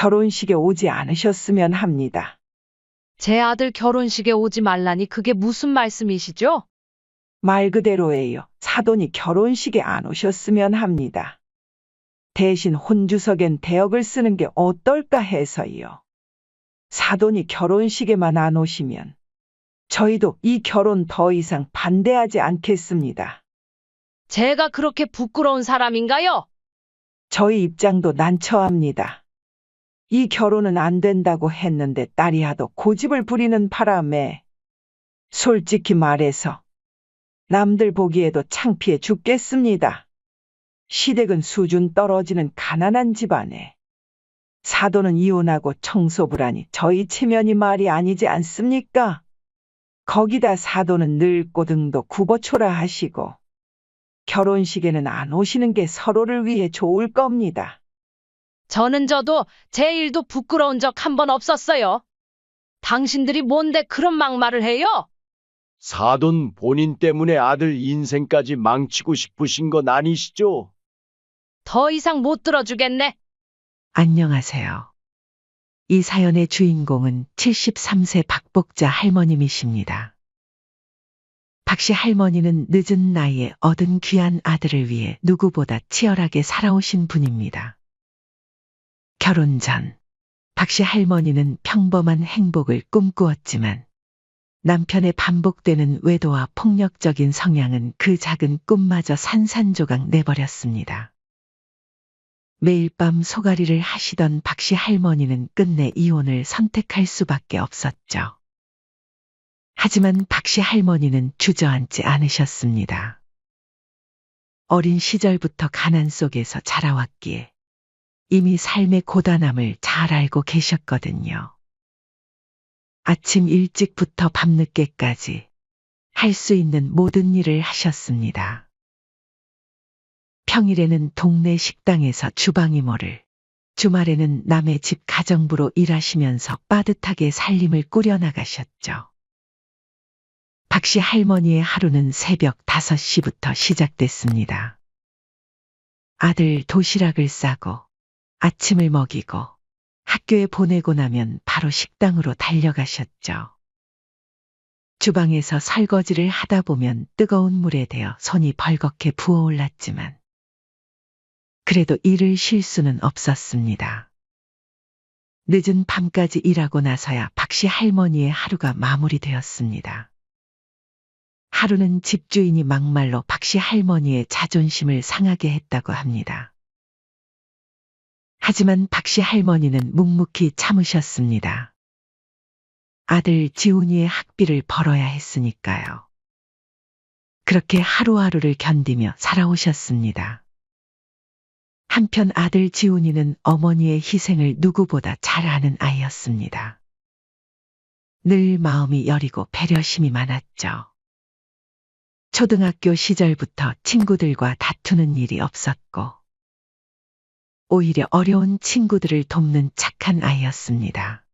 결혼식에 오지 않으셨으면 합니다. 제 아들 결혼식에 오지 말라니 그게 무슨 말씀이시죠? 말 그대로예요. 사돈이 결혼식에 안 오셨으면 합니다. 대신 혼주석엔 대역을 쓰는 게 어떨까 해서요. 사돈이 결혼식에만 안 오시면 저희도 이 결혼 더 이상 반대하지 않겠습니다. 제가 그렇게 부끄러운 사람인가요? 저희 입장도 난처합니다. 이 결혼은 안 된다고 했는데 딸이 하도 고집을 부리는 바람에 솔직히 말해서 남들 보기에도 창피해 죽겠습니다. 시댁은 수준 떨어지는 가난한 집안에 사돈은 이혼하고 청소부라니 저희 체면이 말이 아니지 않습니까? 거기다 사돈은 늙고 등도 굽어초라 하시고 결혼식에는 안 오시는 게 서로를 위해 좋을 겁니다. 저도 제 일도 부끄러운 적 한 번 없었어요. 당신들이 뭔데 그런 막말을 해요? 사돈 본인 때문에 아들 인생까지 망치고 싶으신 건 아니시죠? 더 이상 못 들어주겠네. 안녕하세요. 이 사연의 주인공은 73세 박복자 할머님이십니다. 박씨 할머니는 늦은 나이에 얻은 귀한 아들을 위해 누구보다 치열하게 살아오신 분입니다. 결혼 전 박씨 할머니는 평범한 행복을 꿈꾸었지만 남편의 반복되는 외도와 폭력적인 성향은 그 작은 꿈마저 산산조각 내버렸습니다. 매일 밤 소가리를 하시던 박씨 할머니는 끝내 이혼을 선택할 수밖에 없었죠. 하지만 박씨 할머니는 주저앉지 않으셨습니다. 어린 시절부터 가난 속에서 자라왔기에 이미 삶의 고단함을 잘 알고 계셨거든요. 아침 일찍부터 밤늦게까지 할 수 있는 모든 일을 하셨습니다. 평일에는 동네 식당에서 주방이모를, 주말에는 남의 집 가정부로 일하시면서 빠듯하게 살림을 꾸려나가셨죠. 박씨 할머니의 하루는 새벽 5시부터 시작됐습니다. 아들 도시락을 싸고 아침을 먹이고 학교에 보내고 나면 바로 식당으로 달려가셨죠. 주방에서 설거지를 하다 보면 뜨거운 물에 데어 손이 벌겋게 부어올랐지만 그래도 일을 쉴 수는 없었습니다. 늦은 밤까지 일하고 나서야 박씨 할머니의 하루가 마무리되었습니다. 하루는 집주인이 막말로 박씨 할머니의 자존심을 상하게 했다고 합니다. 하지만 박씨 할머니는 묵묵히 참으셨습니다. 아들 지훈이의 학비를 벌어야 했으니까요. 그렇게 하루하루를 견디며 살아오셨습니다. 한편 아들 지훈이는 어머니의 희생을 누구보다 잘 아는 아이였습니다. 늘 마음이 여리고 배려심이 많았죠. 초등학교 시절부터 친구들과 다투는 일이 없었고 오히려 어려운 친구들을 돕는 착한 아이였습니다.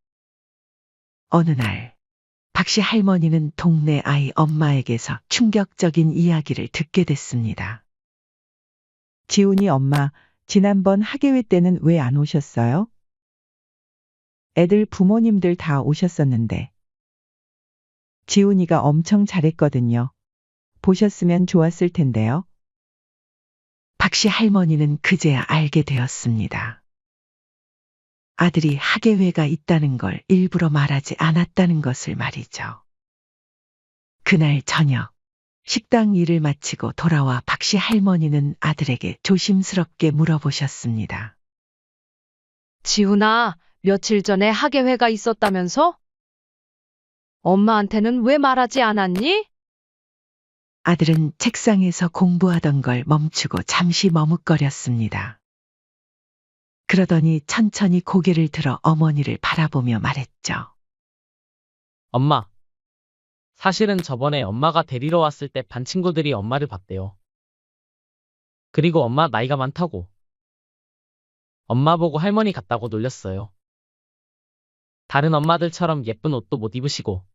어느 날 박씨 할머니는 동네 아이 엄마에게서 충격적인 이야기를 듣게 됐습니다. 지훈이 엄마, 지난번 학예회 때는 왜 안 오셨어요? 애들 부모님들 다 오셨었는데. 지훈이가 엄청 잘했거든요. 보셨으면 좋았을 텐데요. 박씨 할머니는 그제야 알게 되었습니다. 아들이 학예회가 있다는 걸 일부러 말하지 않았다는 것을 말이죠. 그날 저녁 식당 일을 마치고 돌아와 박씨 할머니는 아들에게 조심스럽게 물어보셨습니다. 지훈아, 며칠 전에 학예회가 있었다면서? 엄마한테는 왜 말하지 않았니? 아들은 책상에서 공부하던 걸 멈추고 잠시 머뭇거렸습니다. 그러더니 천천히 고개를 들어 어머니를 바라보며 말했죠. 엄마, 사실은 저번에 엄마가 데리러 왔을 때 반 친구들이 엄마를 봤대요. 그리고 엄마 나이가 많다고. 엄마 보고 할머니 같다고 놀렸어요. 다른 엄마들처럼 예쁜 옷도 못 입으시고.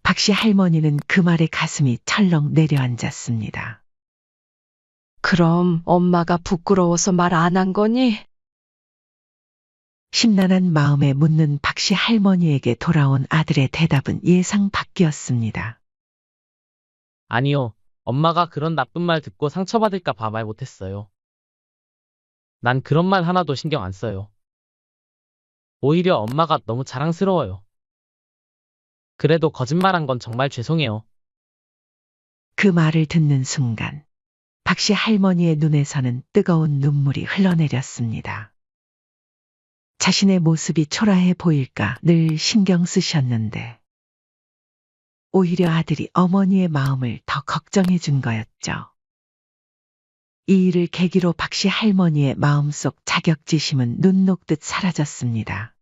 박씨 할머니는 그 말에 가슴이 철렁 내려앉았습니다. 그럼 엄마가 부끄러워서 말 안 한 거니? 심란한 마음에 묻는 박씨 할머니에게 돌아온 아들의 대답은 예상 밖이었습니다. 아니요. 엄마가 그런 나쁜 말 듣고 상처받을까 봐 말 못했어요. 난 그런 말 하나도 신경 안 써요. 오히려 엄마가 너무 자랑스러워요. 그래도 거짓말한 건 정말 죄송해요. 그 말을 듣는 순간 박씨 할머니의 눈에서는 뜨거운 눈물이 흘러내렸습니다. 자신의 모습이 초라해 보일까 늘 신경 쓰셨는데 오히려 아들이 어머니의 마음을 더 걱정해 준 거였죠. 이 일을 계기로 박씨 할머니의 마음속 자격지심은 눈 녹듯 사라졌습니다.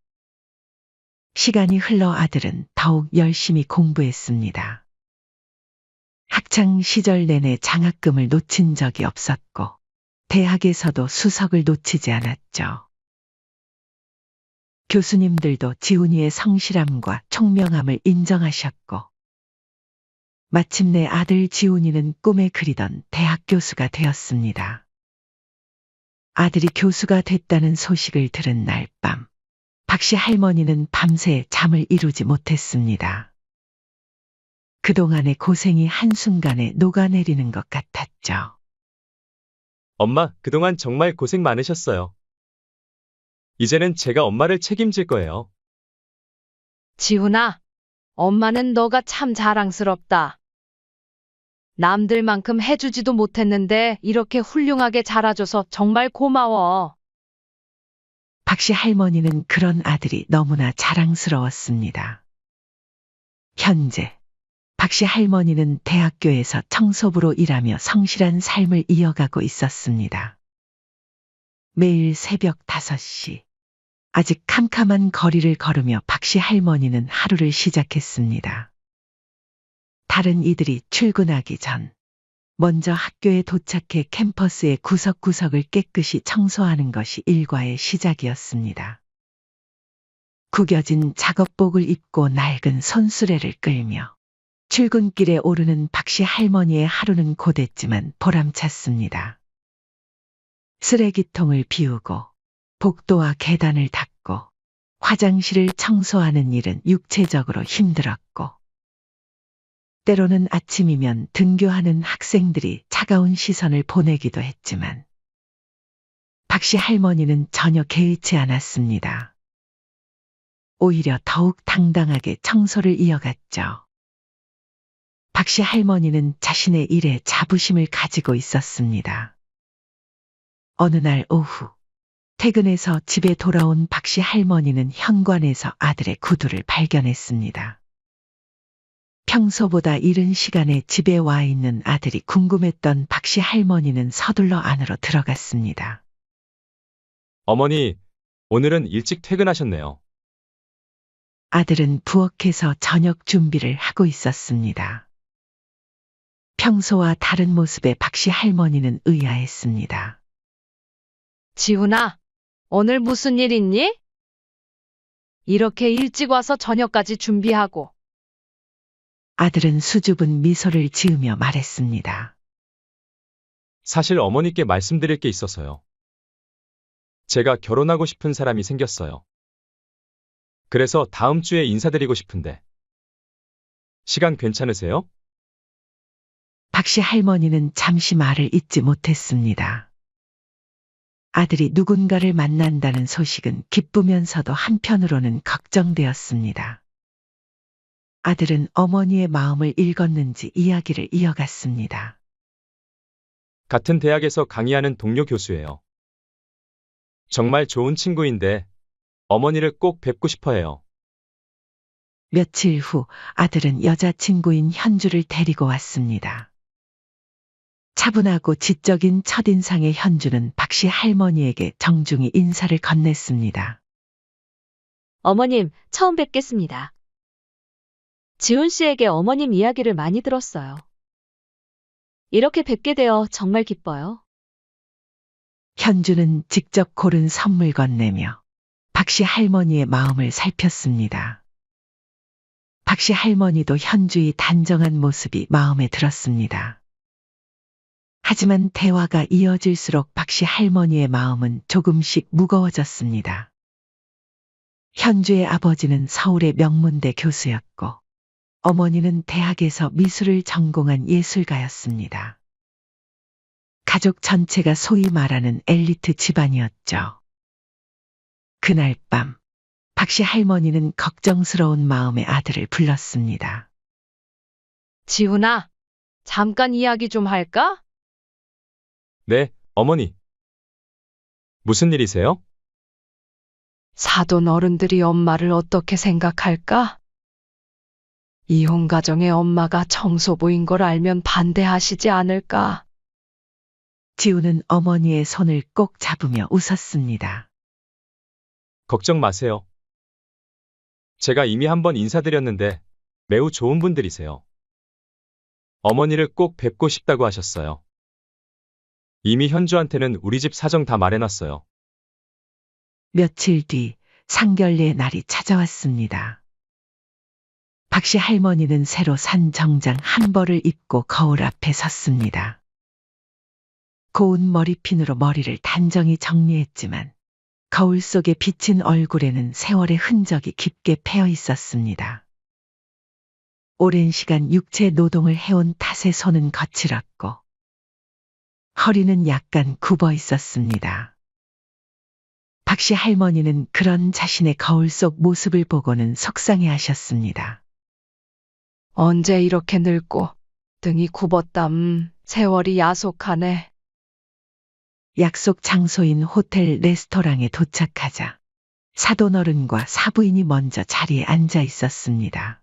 시간이 흘러 아들은 더욱 열심히 공부했습니다. 학창 시절 내내 장학금을 놓친 적이 없었고 대학에서도 수석을 놓치지 않았죠. 교수님들도 지훈이의 성실함과 총명함을 인정하셨고 마침내 아들 지훈이는 꿈에 그리던 대학 교수가 되었습니다. 아들이 교수가 됐다는 소식을 들은 날 밤, 박씨 할머니는 밤새 잠을 이루지 못했습니다. 그동안의 고생이 한순간에 녹아내리는 것 같았죠. 엄마, 그동안 정말 고생 많으셨어요. 이제는 제가 엄마를 책임질 거예요. 지훈아, 엄마는 너가 참 자랑스럽다. 남들만큼 해주지도 못했는데 이렇게 훌륭하게 자라줘서 정말 고마워. 박씨 할머니는 그런 아들이 너무나 자랑스러웠습니다. 현재 박씨 할머니는 대학교에서 청소부로 일하며 성실한 삶을 이어가고 있었습니다. 매일 새벽 5시, 아직 캄캄한 거리를 걸으며 박씨 할머니는 하루를 시작했습니다. 다른 이들이 출근하기 전 먼저 학교에 도착해 캠퍼스의 구석구석을 깨끗이 청소하는 것이 일과의 시작이었습니다. 구겨진 작업복을 입고 낡은 손수레를 끌며 출근길에 오르는 박씨 할머니의 하루는 고됐지만 보람찼습니다. 쓰레기통을 비우고 복도와 계단을 닦고 화장실을 청소하는 일은 육체적으로 힘들었고 때로는 아침이면 등교하는 학생들이 차가운 시선을 보내기도 했지만 박씨 할머니는 전혀 개의치 않았습니다. 오히려 더욱 당당하게 청소를 이어갔죠. 박씨 할머니는 자신의 일에 자부심을 가지고 있었습니다. 어느 날 오후 퇴근해서 집에 돌아온 박씨 할머니는 현관에서 아들의 구두를 발견했습니다. 평소보다 이른 시간에 집에 와 있는 아들이 궁금했던 박씨 할머니는 서둘러 안으로 들어갔습니다. 어머니, 오늘은 일찍 퇴근하셨네요. 아들은 부엌에서 저녁 준비를 하고 있었습니다. 평소와 다른 모습의 박씨 할머니는 의아했습니다. 지훈아, 오늘 무슨 일 있니? 이렇게 일찍 와서 저녁까지 준비하고. 아들은 수줍은 미소를 지으며 말했습니다. 사실 어머니께 말씀드릴 게 있어서요. 제가 결혼하고 싶은 사람이 생겼어요. 그래서 다음 주에 인사드리고 싶은데. 시간 괜찮으세요? 박씨 할머니는 잠시 말을 잇지 못했습니다. 아들이 누군가를 만난다는 소식은 기쁘면서도 한편으로는 걱정되었습니다. 아들은 어머니의 마음을 읽었는지 이야기를 이어갔습니다. 같은 대학에서 강의하는 동료 교수예요. 정말 좋은 친구인데 어머니를 꼭 뵙고 싶어 해요. 며칠 후 아들은 여자친구인 현주를 데리고 왔습니다. 차분하고 지적인 첫인상의 현주는 박씨 할머니에게 정중히 인사를 건넸습니다. 어머님, 처음 뵙겠습니다. 지훈 씨에게 어머님 이야기를 많이 들었어요. 이렇게 뵙게 되어 정말 기뻐요. 현주는 직접 고른 선물 건네며 박씨 할머니의 마음을 살폈습니다. 박씨 할머니도 현주의 단정한 모습이 마음에 들었습니다. 하지만 대화가 이어질수록 박씨 할머니의 마음은 조금씩 무거워졌습니다. 현주의 아버지는 서울의 명문대 교수였고 어머니는 대학에서 미술을 전공한 예술가였습니다. 가족 전체가 소위 말하는 엘리트 집안이었죠. 그날 밤 박씨 할머니는 걱정스러운 마음에 아들을 불렀습니다. 지훈아, 잠깐 이야기 좀 할까? 네, 어머니. 무슨 일이세요? 사돈 어른들이 엄마를 어떻게 생각할까? 이혼 가정의 엄마가 청소부인 걸 알면 반대하시지 않을까? 지우는 어머니의 손을 꼭 잡으며 웃었습니다. 걱정 마세요. 제가 이미 한번 인사드렸는데 매우 좋은 분들이세요. 어머니를 꼭 뵙고 싶다고 하셨어요. 이미 현주한테는 우리 집 사정 다 말해놨어요. 며칠 뒤 상견례의 날이 찾아왔습니다. 박씨 할머니는 새로 산 정장 한 벌을 입고 거울 앞에 섰습니다. 고운 머리핀으로 머리를 단정히 정리했지만 거울 속에 비친 얼굴에는 세월의 흔적이 깊게 패여 있었습니다. 오랜 시간 육체 노동을 해온 탓에 손은 거칠었고 허리는 약간 굽어 있었습니다. 박씨 할머니는 그런 자신의 거울 속 모습을 보고는 속상해 하셨습니다. 언제 이렇게 늙고 등이 굽었다. 세월이 야속하네. 약속 장소인 호텔 레스토랑에 도착하자 사돈어른과 사부인이 먼저 자리에 앉아 있었습니다.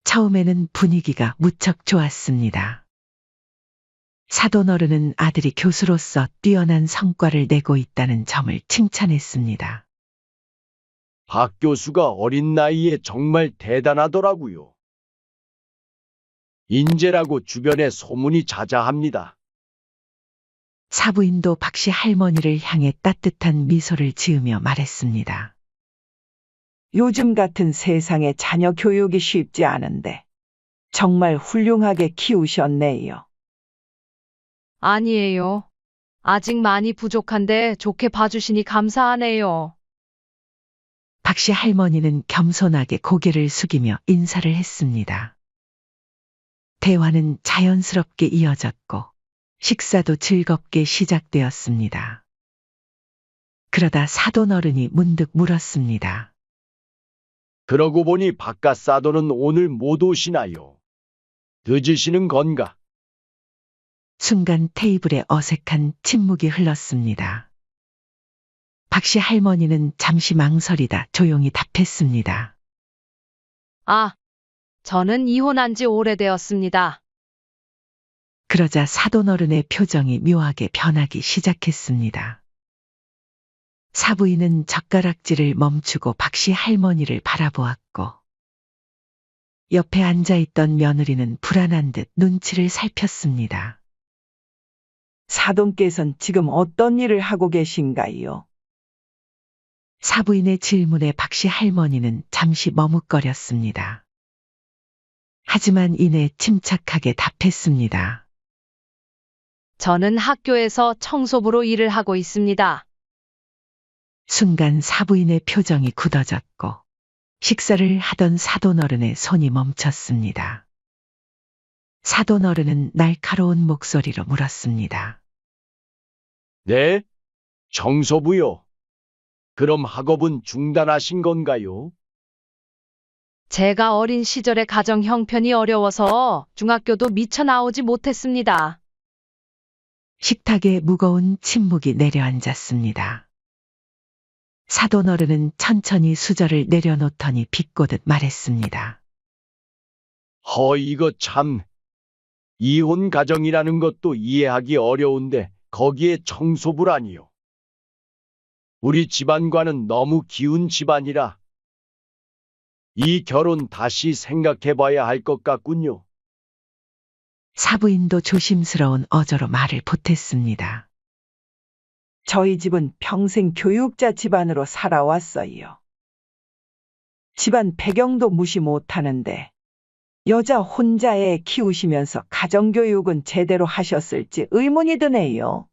처음에는 분위기가 무척 좋았습니다. 사돈어른은 아들이 교수로서 뛰어난 성과를 내고 있다는 점을 칭찬했습니다. 박 교수가 어린 나이에 정말 대단하더라고요. 인재라고 주변에 소문이 자자합니다. 사부인도 박씨 할머니를 향해 따뜻한 미소를 지으며 말했습니다. 요즘 같은 세상에 자녀 교육이 쉽지 않은데 정말 훌륭하게 키우셨네요. 아니에요. 아직 많이 부족한데 좋게 봐주시니 감사하네요. 박씨 할머니는 겸손하게 고개를 숙이며 인사를 했습니다. 대화는 자연스럽게 이어졌고 식사도 즐겁게 시작되었습니다. 그러다 사돈어른이 문득 물었습니다. 그러고 보니 바깥 사돈은 오늘 못 오시나요? 늦으시는 건가? 순간 테이블에 어색한 침묵이 흘렀습니다. 박씨 할머니는 잠시 망설이다 조용히 답했습니다. 아, 저는 이혼한 지 오래되었습니다. 그러자 사돈어른의 표정이 묘하게 변하기 시작했습니다. 사부인은 젓가락질을 멈추고 박씨 할머니를 바라보았고 옆에 앉아있던 며느리는 불안한 듯 눈치를 살폈습니다. 사돈께서는 지금 어떤 일을 하고 계신가요? 사부인의 질문에 박씨 할머니는 잠시 머뭇거렸습니다. 하지만 이내 침착하게 답했습니다. 저는 학교에서 청소부로 일을 하고 있습니다. 순간 사부인의 표정이 굳어졌고 식사를 하던 사돈어른의 손이 멈췄습니다. 사돈어른은 날카로운 목소리로 물었습니다. 네? 청소부요. 그럼 학업은 중단하신 건가요? 제가 어린 시절에 가정 형편이 어려워서 중학교도 미처 나오지 못했습니다. 식탁에 무거운 침묵이 내려앉았습니다. 사돈어른은 천천히 수저를 내려놓더니 비꼬듯 말했습니다. 이거 참. 이혼 가정이라는 것도 이해하기 어려운데 거기에 청소부라니요. 우리 집안과는 너무 기운 집안이라 이 결혼 다시 생각해봐야 할 것 같군요. 사부인도 조심스러운 어조로 말을 보탰습니다. 저희 집은 평생 교육자 집안으로 살아왔어요. 집안 배경도 무시 못하는데 여자 혼자 애 키우시면서 가정교육은 제대로 하셨을지 의문이 드네요.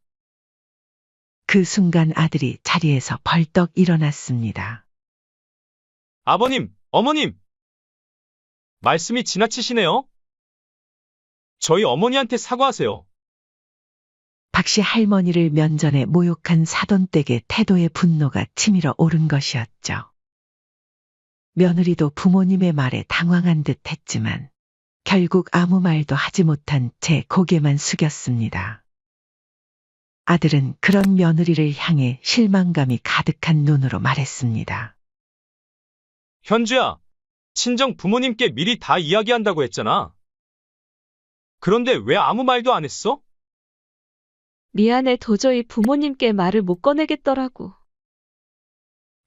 그 순간 아들이 자리에서 벌떡 일어났습니다. 아버님, 어머님! 말씀이 지나치시네요? 저희 어머니한테 사과하세요. 박씨 할머니를 면전에 모욕한 사돈댁의 태도에 분노가 치밀어 오른 것이었죠. 며느리도 부모님의 말에 당황한 듯 했지만 결국 아무 말도 하지 못한 채 고개만 숙였습니다. 아들은 그런 며느리를 향해 실망감이 가득한 눈으로 말했습니다. 현주야, 친정 부모님께 미리 다 이야기한다고 했잖아. 그런데 왜 아무 말도 안 했어? 미안해, 도저히 부모님께 말을 못 꺼내겠더라고.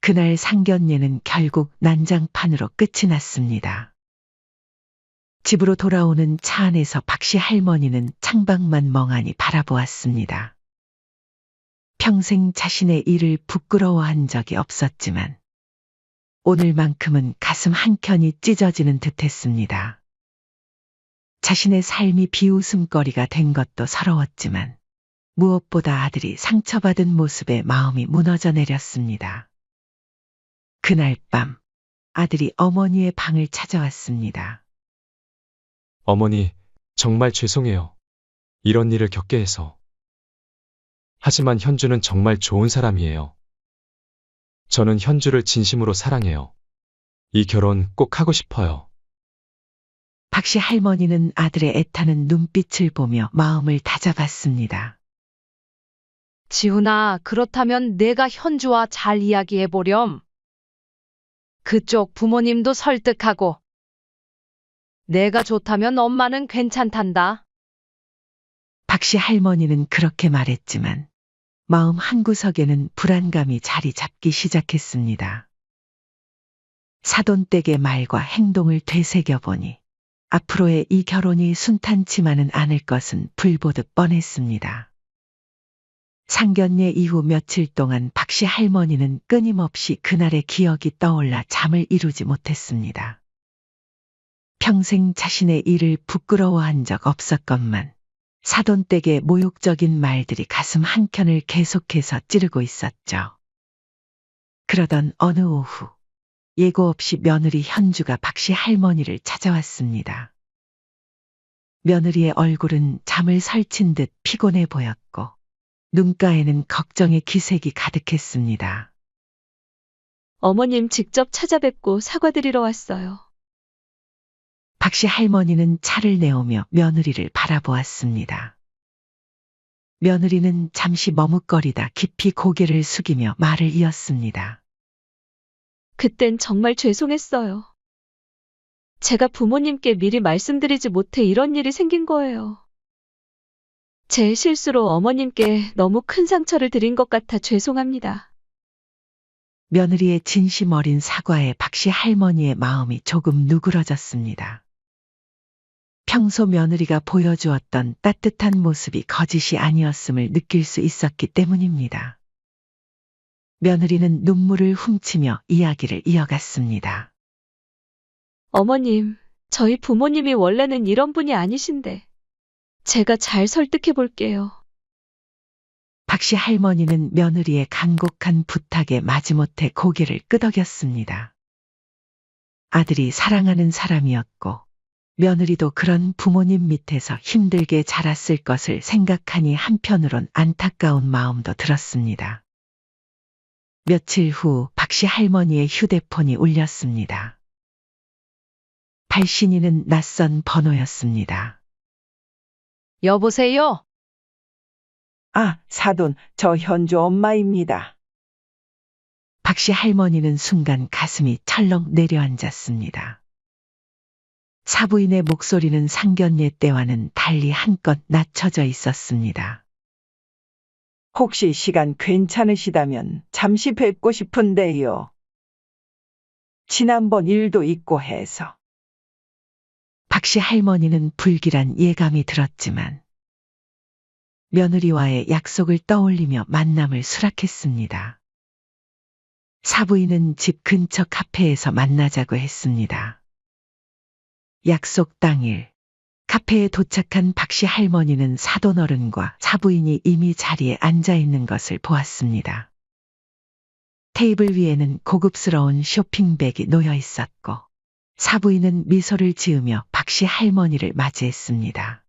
그날 상견례는 결국 난장판으로 끝이 났습니다. 집으로 돌아오는 차 안에서 박씨 할머니는 창밖만 멍하니 바라보았습니다. 평생 자신의 일을 부끄러워한 적이 없었지만 오늘만큼은 가슴 한켠이 찢어지는 듯했습니다. 자신의 삶이 비웃음거리가 된 것도 서러웠지만 무엇보다 아들이 상처받은 모습에 마음이 무너져 내렸습니다. 그날 밤 아들이 어머니의 방을 찾아왔습니다. 어머니, 정말 죄송해요. 이런 일을 겪게 해서. 하지만 현주는 정말 좋은 사람이에요. 저는 현주를 진심으로 사랑해요. 이 결혼 꼭 하고 싶어요. 박씨 할머니는 아들의 애타는 눈빛을 보며 마음을 다잡았습니다. 지훈아, 그렇다면 내가 현주와 잘 이야기해보렴. 그쪽 부모님도 설득하고. 내가 좋다면 엄마는 괜찮단다. 박씨 할머니는 그렇게 말했지만 마음 한구석에는 불안감이 자리 잡기 시작했습니다. 사돈댁의 말과 행동을 되새겨보니 앞으로의 이 결혼이 순탄치만은 않을 것은 불보듯 뻔했습니다. 상견례 이후 며칠 동안 박씨 할머니는 끊임없이 그날의 기억이 떠올라 잠을 이루지 못했습니다. 평생 자신의 일을 부끄러워한 적 없었건만 사돈댁의 모욕적인 말들이 가슴 한켠을 계속해서 찌르고 있었죠. 그러던 어느 오후 예고 없이 며느리 현주가 박씨 할머니를 찾아왔습니다. 며느리의 얼굴은 잠을 설친 듯 피곤해 보였고 눈가에는 걱정의 기색이 가득했습니다. 어머님 직접 찾아뵙고 사과드리러 왔어요. 박씨 할머니는 차를 내오며 며느리를 바라보았습니다. 며느리는 잠시 머뭇거리다 깊이 고개를 숙이며 말을 이었습니다. 그땐 정말 죄송했어요. 제가 부모님께 미리 말씀드리지 못해 이런 일이 생긴 거예요. 제 실수로 어머님께 너무 큰 상처를 드린 것 같아 죄송합니다. 며느리의 진심 어린 사과에 박씨 할머니의 마음이 조금 누그러졌습니다. 평소 며느리가 보여주었던 따뜻한 모습이 거짓이 아니었음을 느낄 수 있었기 때문입니다. 며느리는 눈물을 훔치며 이야기를 이어갔습니다. 어머님, 저희 부모님이 원래는 이런 분이 아니신데 제가 잘 설득해 볼게요. 박씨 할머니는 며느리의 간곡한 부탁에 마지못해 고개를 끄덕였습니다. 아들이 사랑하는 사람이었고 며느리도 그런 부모님 밑에서 힘들게 자랐을 것을 생각하니 한편으론 안타까운 마음도 들었습니다. 며칠 후 박씨 할머니의 휴대폰이 울렸습니다. 발신인은 낯선 번호였습니다. 여보세요? 아, 사돈, 저 현주 엄마입니다. 박씨 할머니는 순간 가슴이 철렁 내려앉았습니다. 사부인의 목소리는 상견례 때와는 달리 한껏 낮춰져 있었습니다. 혹시 시간 괜찮으시다면 잠시 뵙고 싶은데요. 지난번 일도 있고 해서. 박씨 할머니는 불길한 예감이 들었지만 며느리와의 약속을 떠올리며 만남을 수락했습니다. 사부인은 집 근처 카페에서 만나자고 했습니다. 약속 당일 카페에 도착한 박씨 할머니는 사돈어른과 사부인이 이미 자리에 앉아 있는 것을 보았습니다. 테이블 위에는 고급스러운 쇼핑백이 놓여 있었고 사부인은 미소를 지으며 박씨 할머니를 맞이했습니다.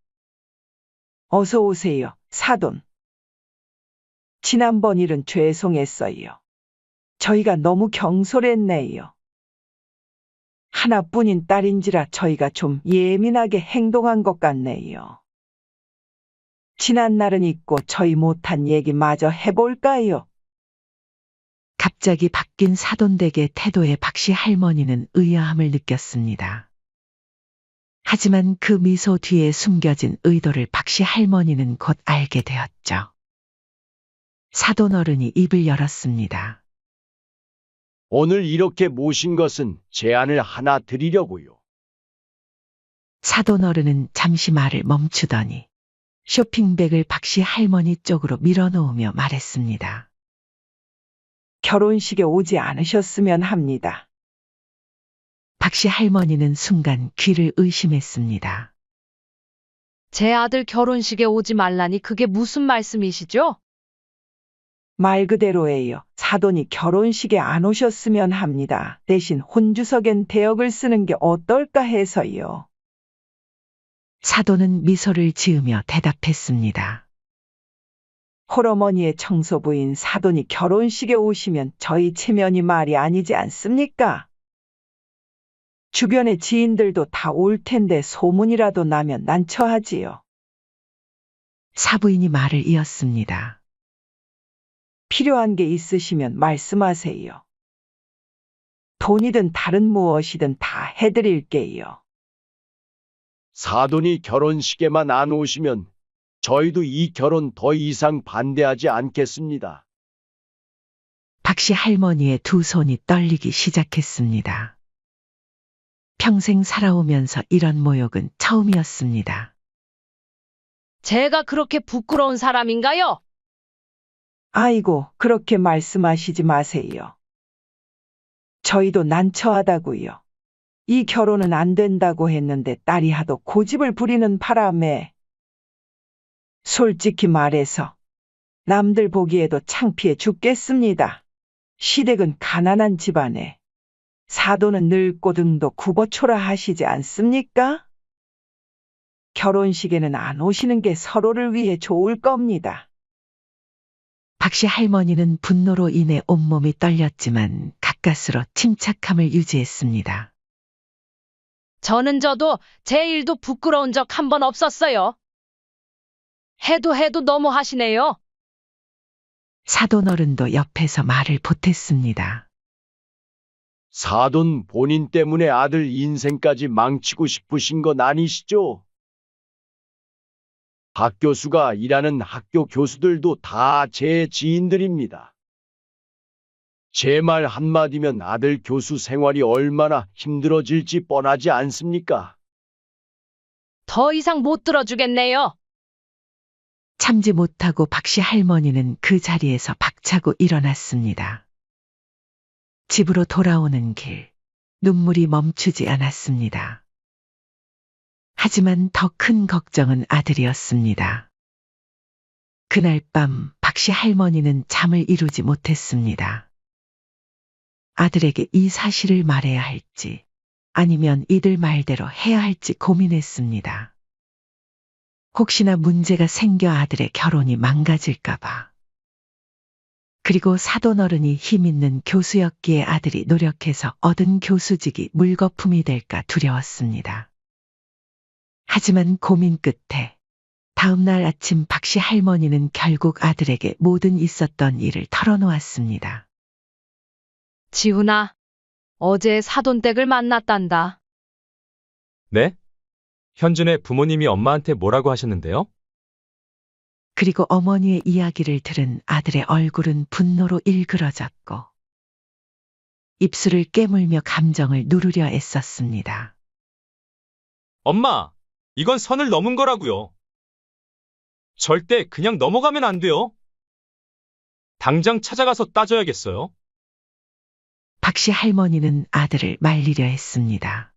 어서 오세요, 사돈. 지난번 일은 죄송했어요. 저희가 너무 경솔했네요. 하나뿐인 딸인지라 저희가 좀 예민하게 행동한 것 같네요. 지난 날은 잊고 저희 못한 얘기 마저 해볼까요? 갑자기 바뀐 사돈댁의 태도에 박씨 할머니는 의아함을 느꼈습니다. 하지만 그 미소 뒤에 숨겨진 의도를 박씨 할머니는 곧 알게 되었죠. 사돈 어른이 입을 열었습니다. 오늘 이렇게 모신 것은 제안을 하나 드리려고요. 사돈 어른은 잠시 말을 멈추더니 쇼핑백을 박씨 할머니 쪽으로 밀어놓으며 말했습니다. 결혼식에 오지 않으셨으면 합니다. 박씨 할머니는 순간 귀를 의심했습니다. 제 아들 결혼식에 오지 말라니 그게 무슨 말씀이시죠? 말 그대로예요. 사돈이 결혼식에 안 오셨으면 합니다. 대신 혼주석엔 대역을 쓰는 게 어떨까 해서요. 사돈은 미소를 지으며 대답했습니다. 홀어머니의 청소부인 사돈이 결혼식에 오시면 저희 체면이 말이 아니지 않습니까? 주변의 지인들도 다 올 텐데 소문이라도 나면 난처하지요. 사부인이 말을 이었습니다. 필요한 게 있으시면 말씀하세요. 돈이든 다른 무엇이든 다 해드릴게요. 사돈이 결혼식에만 안 오시면 저희도 이 결혼 더 이상 반대하지 않겠습니다. 박씨 할머니의 두 손이 떨리기 시작했습니다. 평생 살아오면서 이런 모욕은 처음이었습니다. 제가 그렇게 부끄러운 사람인가요? 아이고, 그렇게 말씀하시지 마세요. 저희도 난처하다고요. 이 결혼은 안 된다고 했는데 딸이 하도 고집을 부리는 바람에 솔직히 말해서 남들 보기에도 창피해 죽겠습니다. 시댁은 가난한 집안에 사돈은 늙고 등도 굽어초라 하시지 않습니까? 결혼식에는 안 오시는 게 서로를 위해 좋을 겁니다. 박씨 할머니는 분노로 인해 온몸이 떨렸지만 가까스로 침착함을 유지했습니다. 저도 제 일도 부끄러운 적 한 번 없었어요. 해도 너무 하시네요. 사돈 어른도 옆에서 말을 보탰습니다. 사돈 본인 때문에 아들 인생까지 망치고 싶으신 건 아니시죠? 박 교수가 일하는 학교 교수들도 다 제 지인들입니다. 제 말 한마디면 아들 교수 생활이 얼마나 힘들어질지 뻔하지 않습니까? 더 이상 못 들어주겠네요. 참지 못하고 박씨 할머니는 그 자리에서 박차고 일어났습니다. 집으로 돌아오는 길, 눈물이 멈추지 않았습니다. 하지만 더 큰 걱정은 아들이었습니다. 그날 밤 박씨 할머니는 잠을 이루지 못했습니다. 아들에게 이 사실을 말해야 할지, 아니면 이들 말대로 해야 할지 고민했습니다. 혹시나 문제가 생겨 아들의 결혼이 망가질까봐. 그리고 사돈 어른이 힘있는 교수였기에 아들이 노력해서 얻은 교수직이 물거품이 될까 두려웠습니다. 하지만 고민 끝에 다음 날 아침 박씨 할머니는 결국 아들에게 모든 있었던 일을 털어놓았습니다. 지훈아, 어제 사돈댁을 만났단다. 네? 현준의 부모님이 엄마한테 뭐라고 하셨는데요? 그리고 어머니의 이야기를 들은 아들의 얼굴은 분노로 일그러졌고 입술을 깨물며 감정을 누르려 애썼습니다. 엄마, 이건 선을 넘은 거라고요. 절대 그냥 넘어가면 안 돼요. 당장 찾아가서 따져야겠어요. 박씨 할머니는 아들을 말리려 했습니다.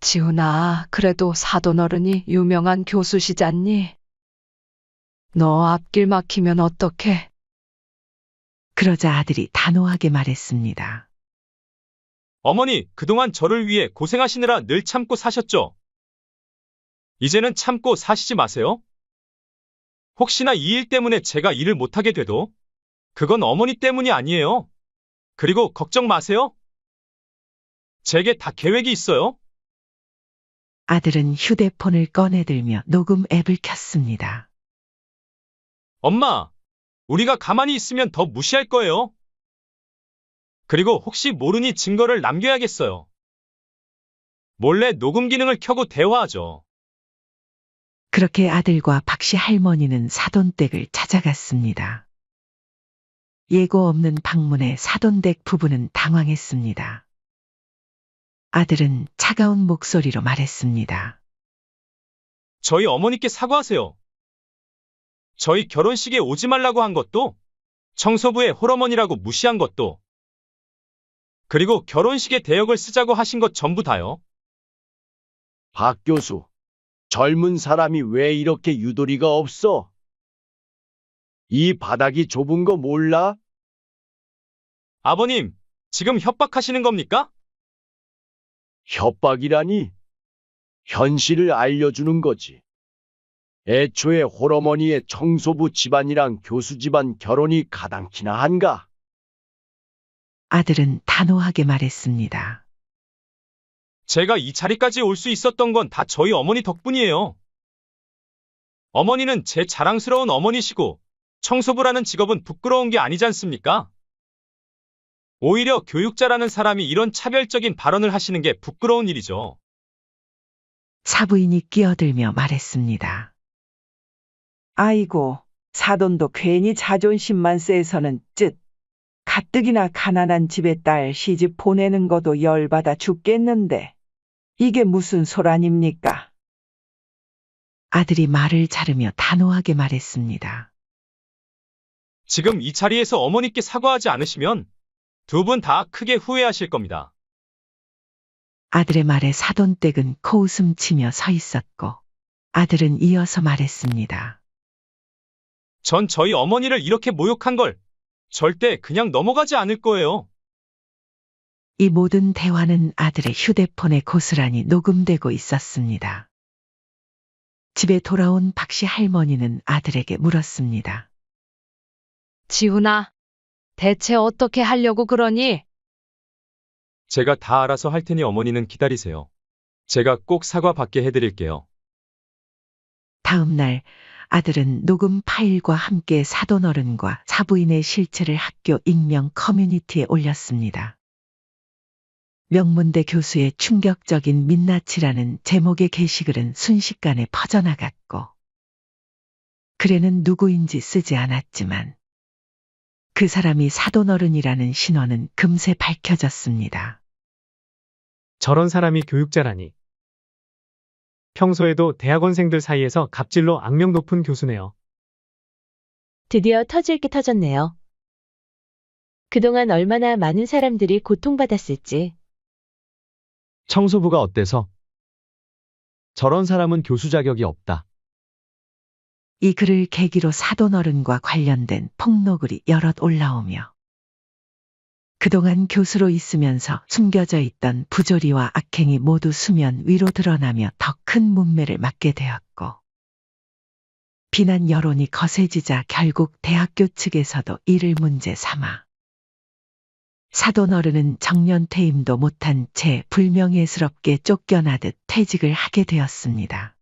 지훈아, 그래도 사돈 어른이 유명한 교수시잖니? 너 앞길 막히면 어떡해? 그러자 아들이 단호하게 말했습니다. 어머니, 그동안 저를 위해 고생하시느라 늘 참고 사셨죠? 이제는 참고 사시지 마세요. 혹시나 이 일 때문에 제가 일을 못하게 돼도 그건 어머니 때문이 아니에요. 그리고 걱정 마세요. 제게 다 계획이 있어요. 아들은 휴대폰을 꺼내들며 녹음 앱을 켰습니다. 엄마, 우리가 가만히 있으면 더 무시할 거예요. 그리고 혹시 모르니 증거를 남겨야겠어요. 몰래 녹음 기능을 켜고 대화하죠. 그렇게 아들과 박씨 할머니는 사돈댁을 찾아갔습니다. 예고 없는 방문에 사돈댁 부부는 당황했습니다. 아들은 차가운 목소리로 말했습니다. 저희 어머니께 사과하세요. 저희 결혼식에 오지 말라고 한 것도, 청소부의 홀어머니라고 무시한 것도, 그리고 결혼식에 대역을 쓰자고 하신 것 전부 다요. 박 교수, 젊은 사람이 왜 이렇게 유도리가 없어? 이 바닥이 좁은 거 몰라? 아버님, 지금 협박하시는 겁니까? 협박이라니? 현실을 알려주는 거지. 애초에 홀어머니의 청소부 집안이랑 교수 집안 결혼이 가당키나 한가? 아들은 단호하게 말했습니다. 제가 이 자리까지 올 수 있었던 건 다 저희 어머니 덕분이에요. 어머니는 제 자랑스러운 어머니시고, 청소부라는 직업은 부끄러운 게 아니지 않습니까? 오히려 교육자라는 사람이 이런 차별적인 발언을 하시는 게 부끄러운 일이죠. 사부인이 끼어들며 말했습니다. 아이고, 사돈도 괜히 자존심만 세서는 가뜩이나 가난한 집의 딸 시집 보내는 것도 열받아 죽겠는데 이게 무슨 소란입니까? 아들이 말을 자르며 단호하게 말했습니다. 지금 이 자리에서 어머니께 사과하지 않으시면 두 분 다 크게 후회하실 겁니다. 아들의 말에 사돈댁은 코웃음 치며 서 있었고 아들은 이어서 말했습니다. 전 저희 어머니를 이렇게 모욕한 걸 절대 그냥 넘어가지 않을 거예요. 이 모든 대화는 아들의 휴대폰에 고스란히 녹음되고 있었습니다. 집에 돌아온 박씨 할머니는 아들에게 물었습니다. 지훈아, 대체 어떻게 하려고 그러니? 제가 다 알아서 할 테니 어머니는 기다리세요. 제가 꼭 사과 받게 해드릴게요. 다음 날 아들은 녹음 파일과 함께 사돈어른과 사부인의 실체를 학교 익명 커뮤니티에 올렸습니다. 명문대 교수의 충격적인 민낯이라는 제목의 게시글은 순식간에 퍼져나갔고 글에는 누구인지 쓰지 않았지만 그 사람이 사돈어른이라는 신원은 금세 밝혀졌습니다. 저런 사람이 교육자라니. 평소에도 대학원생들 사이에서 갑질로 악명 높은 교수네요. 드디어 터질 게 터졌네요. 그동안 얼마나 많은 사람들이 고통받았을지. 청소부가 어때서? 저런 사람은 교수 자격이 없다. 이 글을 계기로 사돈어른과 관련된 폭로글이 여럿 올라오며 그동안 교수로 있으면서 숨겨져 있던 부조리와 악행이 모두 수면 위로 드러나며 더 큰 문매를 맞게 되었고 비난 여론이 거세지자 결국 대학교 측에서도 이를 문제 삼아 사돈어른은 정년 퇴임도 못한 채 불명예스럽게 쫓겨나듯 퇴직을 하게 되었습니다.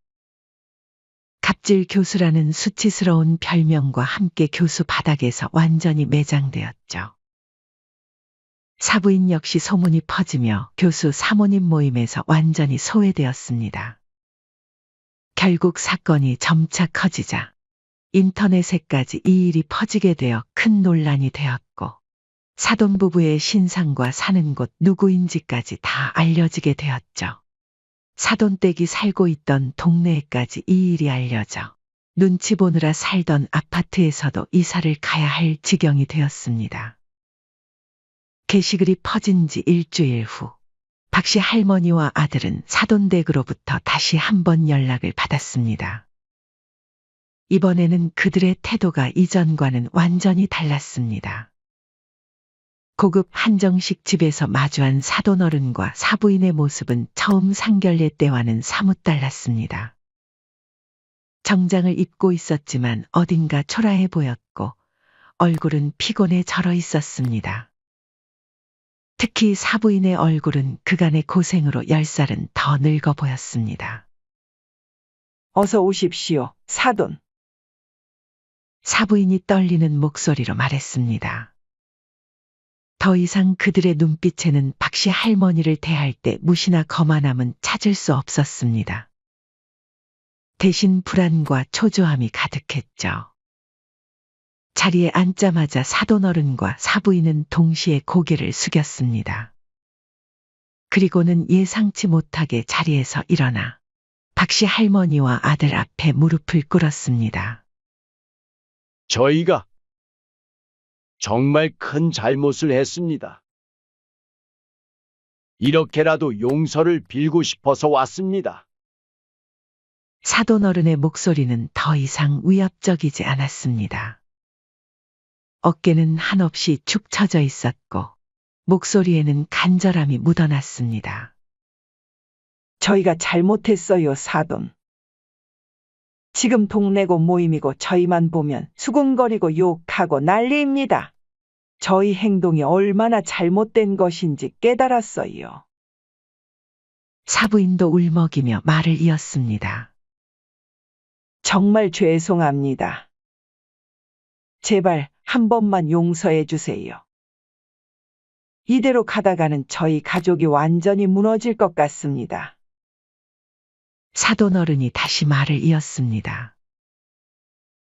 갑질 교수라는 수치스러운 별명과 함께 교수 바닥에서 완전히 매장되었죠. 사부인 역시 소문이 퍼지며 교수 사모님 모임에서 완전히 소외되었습니다. 결국 사건이 점차 커지자 인터넷에까지 이 일이 퍼지게 되어 큰 논란이 되었고 사돈 부부의 신상과 사는 곳 누구인지까지 다 알려지게 되었죠. 사돈댁이 살고 있던 동네에까지 이 일이 알려져 눈치 보느라 살던 아파트에서도 이사를 가야 할 지경이 되었습니다. 게시글이 퍼진 지 일주일 후 박씨 할머니와 아들은 사돈댁으로부터 다시 한번 연락을 받았습니다. 이번에는 그들의 태도가 이전과는 완전히 달랐습니다. 고급 한정식 집에서 마주한 사돈어른과 사부인의 모습은 처음 상견례 때와는 사뭇 달랐습니다. 정장을 입고 있었지만 어딘가 초라해 보였고 얼굴은 피곤해 절어 있었습니다. 특히 사부인의 얼굴은 그간의 고생으로 10살은 더 늙어 보였습니다. 어서 오십시오, 사돈. 사부인이 떨리는 목소리로 말했습니다. 더 이상 그들의 눈빛에는 박씨 할머니를 대할 때 무시나 거만함은 찾을 수 없었습니다. 대신 불안과 초조함이 가득했죠. 자리에 앉자마자 사돈어른과 사부인은 동시에 고개를 숙였습니다. 그리고는 예상치 못하게 자리에서 일어나 박씨 할머니와 아들 앞에 무릎을 꿇었습니다. 저희가 정말 큰 잘못을 했습니다. 이렇게라도 용서를 빌고 싶어서 왔습니다. 사돈어른의 목소리는 더 이상 위압적이지 않았습니다. 어깨는 한없이 축 처져 있었고 목소리에는 간절함이 묻어났습니다. 저희가 잘못했어요, 사돈. 지금 동네고 모임이고 저희만 보면 수군거리고 욕하고 난리입니다. 저희 행동이 얼마나 잘못된 것인지 깨달았어요. 사부인도 울먹이며 말을 이었습니다. 정말 죄송합니다. 제발 한 번만 용서해 주세요. 이대로 가다가는 저희 가족이 완전히 무너질 것 같습니다. 사돈어른이 다시 말을 이었습니다.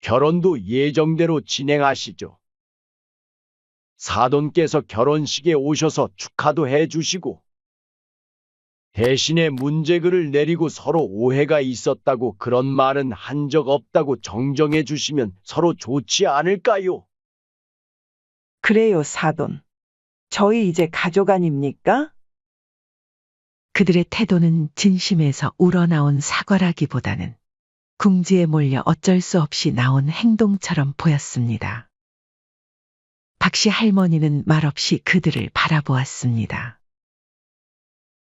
결혼도 예정대로 진행하시죠. 사돈께서 결혼식에 오셔서 축하도 해주시고, 대신에 문제글을 내리고 서로 오해가 있었다고 그런 말은 한 적 없다고 정정해 주시면 서로 좋지 않을까요? 그래요, 사돈. 저희 이제 가족 아닙니까? 그들의 태도는 진심에서 우러나온 사과라기보다는 궁지에 몰려 어쩔 수 없이 나온 행동처럼 보였습니다. 박씨 할머니는 말없이 그들을 바라보았습니다.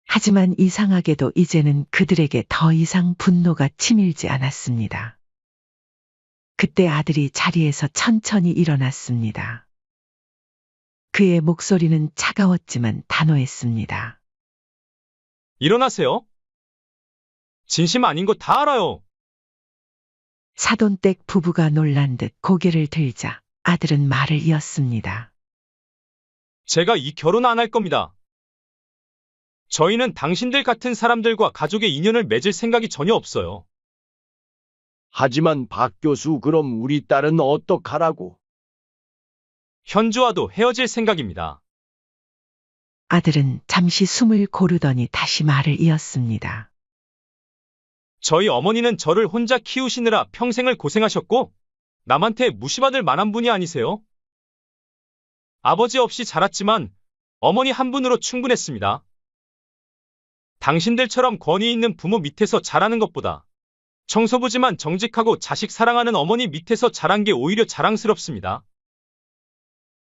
하지만 이상하게도 이제는 그들에게 더 이상 분노가 치밀지 않았습니다. 그때 아들이 자리에서 천천히 일어났습니다. 그의 목소리는 차가웠지만 단호했습니다. 일어나세요. 진심 아닌 거 다 알아요. 사돈댁 부부가 놀란 듯 고개를 들자 아들은 말을 이었습니다. 제가 이 결혼 안 할 겁니다. 저희는 당신들 같은 사람들과 가족의 인연을 맺을 생각이 전혀 없어요. 하지만 박 교수, 그럼 우리 딸은 어떡하라고? 현주와도 헤어질 생각입니다. 아들은 잠시 숨을 고르더니 다시 말을 이었습니다. 저희 어머니는 저를 혼자 키우시느라 평생을 고생하셨고 남한테 무시받을 만한 분이 아니세요. 아버지 없이 자랐지만 어머니 한 분으로 충분했습니다. 당신들처럼 권위 있는 부모 밑에서 자라는 것보다 청소부지만 정직하고 자식 사랑하는 어머니 밑에서 자란 게 오히려 자랑스럽습니다.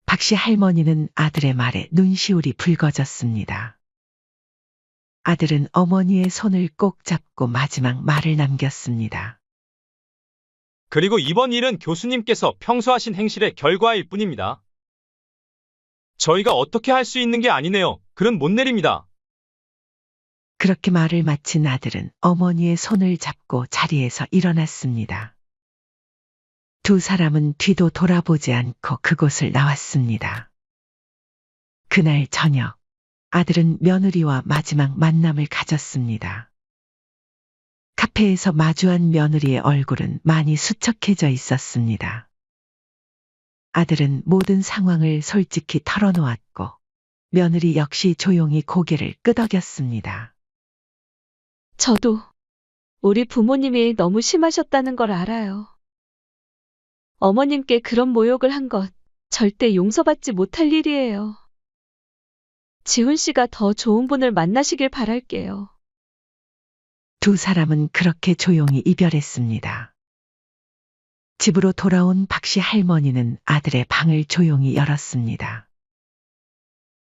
박씨 할머니는 아들의 말에 눈시울이 붉어졌습니다. 아들은 어머니의 손을 꼭 잡고 마지막 말을 남겼습니다. 그리고 이번 일은 교수님께서 평소 하신 행실의 결과일 뿐입니다. 저희가 어떻게 할 수 있는 게 아니네요. 글은 못 내립니다. 그렇게 말을 마친 아들은 어머니의 손을 잡고 자리에서 일어났습니다. 두 사람은 뒤도 돌아보지 않고 그곳을 나왔습니다. 그날 저녁, 아들은 며느리와 마지막 만남을 가졌습니다. 카페에서 마주한 며느리의 얼굴은 많이 수척해져 있었습니다. 아들은 모든 상황을 솔직히 털어놓았고, 며느리 역시 조용히 고개를 끄덕였습니다. 저도 우리 부모님이 너무 심하셨다는 걸 알아요. 어머님께 그런 모욕을 한 것 절대 용서받지 못할 일이에요. 지훈 씨가 더 좋은 분을 만나시길 바랄게요. 두 사람은 그렇게 조용히 이별했습니다. 집으로 돌아온 박씨 할머니는 아들의 방을 조용히 열었습니다.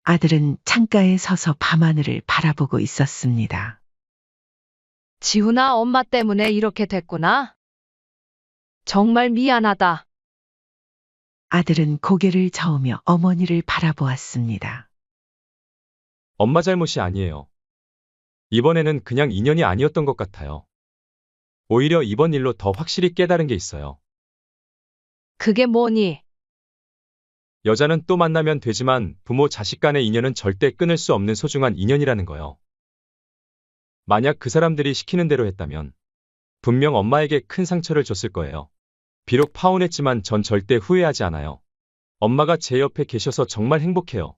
아들은 창가에 서서 밤하늘을 바라보고 있었습니다. 지훈아, 엄마 때문에 이렇게 됐구나. 정말 미안하다. 아들은 고개를 저으며 어머니를 바라보았습니다. 엄마 잘못이 아니에요. 이번에는 그냥 인연이 아니었던 것 같아요. 오히려 이번 일로 더 확실히 깨달은 게 있어요. 그게 뭐니? 여자는 또 만나면 되지만 부모 자식 간의 인연은 절대 끊을 수 없는 소중한 인연이라는 거요. 만약 그 사람들이 시키는 대로 했다면 분명 엄마에게 큰 상처를 줬을 거예요. 비록 파혼했지만 전 절대 후회하지 않아요. 엄마가 제 옆에 계셔서 정말 행복해요.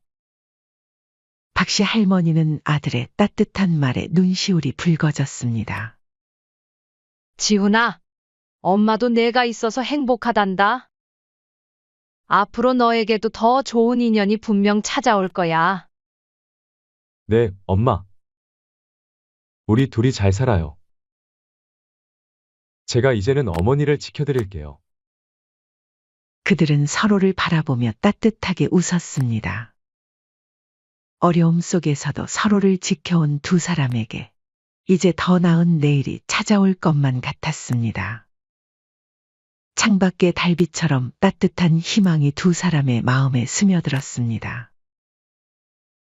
박씨 할머니는 아들의 따뜻한 말에 눈시울이 붉어졌습니다. 지훈아, 엄마도 내가 있어서 행복하단다. 앞으로 너에게도 더 좋은 인연이 분명 찾아올 거야. 네, 엄마. 우리 둘이 잘 살아요. 제가 이제는 어머니를 지켜드릴게요. 그들은 서로를 바라보며 따뜻하게 웃었습니다. 어려움 속에서도 서로를 지켜온 두 사람에게 이제 더 나은 내일이 찾아올 것만 같았습니다. 창밖의 달빛처럼 따뜻한 희망이 두 사람의 마음에 스며들었습니다.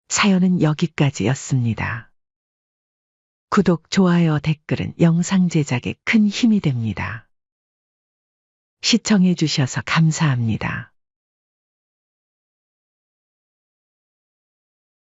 사연은 여기까지였습니다. 구독, 좋아요, 댓글은 영상 제작에 큰 힘이 됩니다. 시청해 주셔서 감사합니다.